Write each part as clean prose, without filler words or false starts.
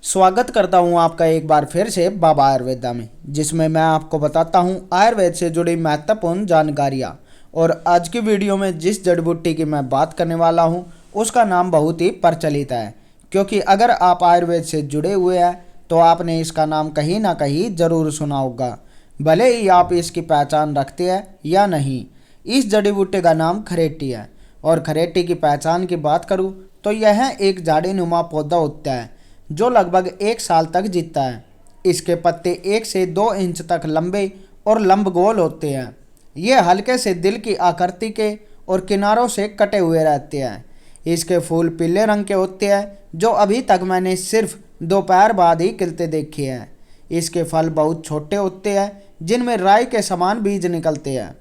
स्वागत करता हूं आपका एक बार फिर से बाबा आयुर्वेदा में, जिसमें मैं आपको बताता हूं आयुर्वेद से जुड़ी महत्वपूर्ण जानकारियां। और आज की वीडियो में जिस जड़ी बूटी की मैं बात करने वाला हूं उसका नाम बहुत ही प्रचलित है, क्योंकि अगर आप आयुर्वेद से जुड़े हुए हैं तो आपने इसका नाम कहीं ना कहीं ज़रूर सुना होगा, भले ही आप इसकी पहचान रखते हैं या नहीं। इस जड़ी बूटी का नाम खरेटी है, और खरेटी की पहचान की बात करूँ तो यह एक झाड़ीनुमा पौधा होता है जो लगभग 1 साल तक जीता है। इसके पत्ते 1 से 2 इंच तक लंबे और लंबगोल होते हैं। ये हल्के से दिल की आकृति के और किनारों से कटे हुए रहते हैं। इसके फूल पीले रंग के होते हैं, जो अभी तक मैंने सिर्फ दोपहर बाद ही खिलते देखे हैं। इसके फल बहुत छोटे होते हैं, जिनमें राई के समान बीज निकलते हैं।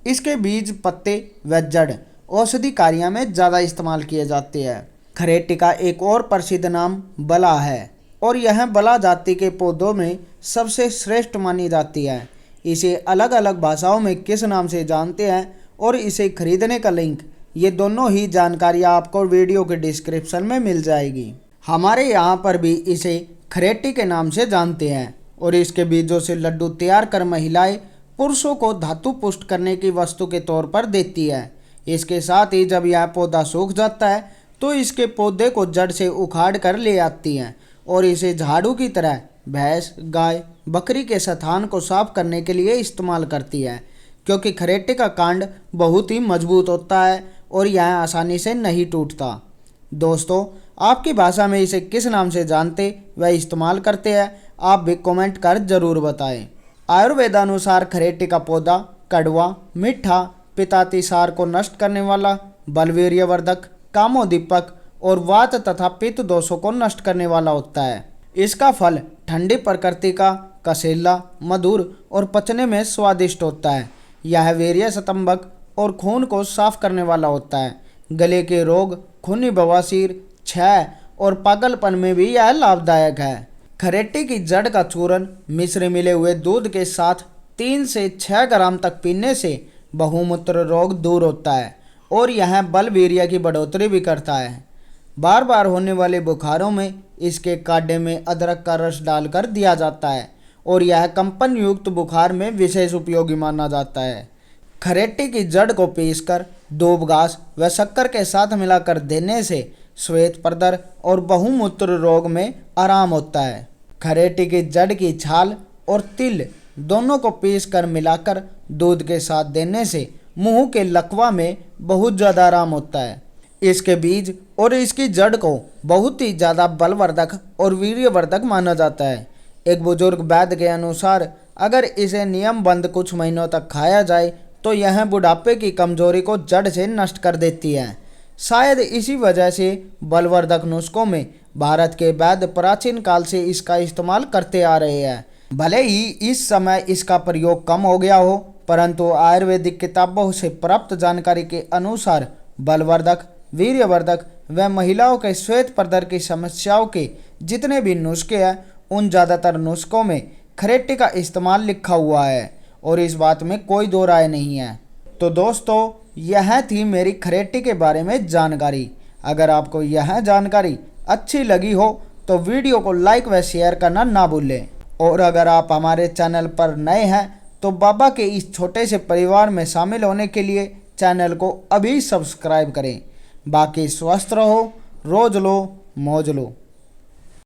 इसके बीज, पत्ते व जड़ औषधि कार्य में ज़्यादा इस्तेमाल किए जाते हैं। खरेटी का एक और प्रसिद्ध नाम बला है, और यह बला जाति के पौधों में सबसे श्रेष्ठ मानी जाती है। इसे अलग अलग भाषाओं में किस नाम से जानते हैं और इसे खरीदने का लिंक, ये दोनों ही जानकारियाँ आपको वीडियो के डिस्क्रिप्शन में मिल जाएगी। हमारे यहाँ पर भी इसे खरेटी के नाम से जानते हैं, और इसके बीजों से लड्डू तैयार कर महिलाएं पुरुषों को धातु पुष्ट करने की वस्तु के तौर पर देती है। इसके साथ ही जब यह पौधा सूख जाता है तो इसके पौधे को जड़ से उखाड़ कर ले आती हैं और इसे झाड़ू की तरह भैंस, गाय, बकरी के स्थान को साफ करने के लिए इस्तेमाल करती है, क्योंकि खरेटे का कांड बहुत ही मजबूत होता है और यह आसानी से नहीं टूटता। दोस्तों, आपकी भाषा में इसे किस नाम से जानते व इस्तेमाल करते हैं, आप भी कमेंट कर जरूर बताएं। आयुर्वेदानुसार खरेटे का पौधा कड़वा, मीठा, पित्तातिसार को नष्ट करने वाला, बलवीर्यवर्धक, कामोदीपक और वात तथा पित्त दोषों को नष्ट करने वाला होता है। इसका फल ठंडी प्रकृति का, कसेला, मधुर और पचने में स्वादिष्ट होता है। यह वीर्य स्तंभक और खून को साफ करने वाला होता है। गले के रोग, खूनी बवासीर, क्षय और पागलपन में भी यह लाभदायक है। खरेटी की जड़ का चूर्ण मिश्र मिले हुए दूध के साथ 3 से 6 ग्राम तक पीने से बहुमूत्र रोग दूर होता है और यह बलवीर्य की बढ़ोतरी भी करता है। बार बार होने वाले बुखारों में इसके काढ़े में अदरक का रस डालकर दिया जाता है और यह कंपन युक्त बुखार में विशेष उपयोगी माना जाता है। खरेटी की जड़ को पीसकर दूब घास व शक्कर के साथ मिलाकर देने से श्वेत प्रदर और बहुमूत्र रोग में आराम होता है। खरेटी की जड़ की छाल और तिल दोनों को पीसकर मिलाकर दूध के साथ देने से मुंह के लकवा में बहुत ज़्यादा आराम होता है। इसके बीज और इसकी जड़ को बहुत ही ज़्यादा बलवर्धक और वीर्यवर्धक माना जाता है। एक बुजुर्ग वैद्य के अनुसार अगर इसे नियमबद्ध कुछ महीनों तक खाया जाए तो यह बुढ़ापे की कमजोरी को जड़ से नष्ट कर देती है। शायद इसी वजह से बलवर्धक नुस्खों में भारत के वैद्य प्राचीन काल से इसका इस्तेमाल करते आ रहे हैं। भले ही इस समय इसका प्रयोग कम हो गया हो, परंतु आयुर्वेदिक किताबों से प्राप्त जानकारी के अनुसार बलवर्धक, वीर्यवर्धक व महिलाओं के श्वेत प्रदर की समस्याओं के जितने भी नुस्खे हैं, उन ज़्यादातर नुस्खों में खरेटी का इस्तेमाल लिखा हुआ है और इस बात में कोई दो राय नहीं है। तो दोस्तों, यह थी मेरी खरेटी के बारे में जानकारी। अगर आपको यह जानकारी अच्छी लगी हो तो वीडियो को लाइक व शेयर करना ना भूलें, और अगर आप हमारे चैनल पर नए हैं तो बाबा के इस छोटे से परिवार में शामिल होने के लिए चैनल को अभी सब्सक्राइब करें। बाकी स्वस्थ रहो, रोज लो, मौज लो।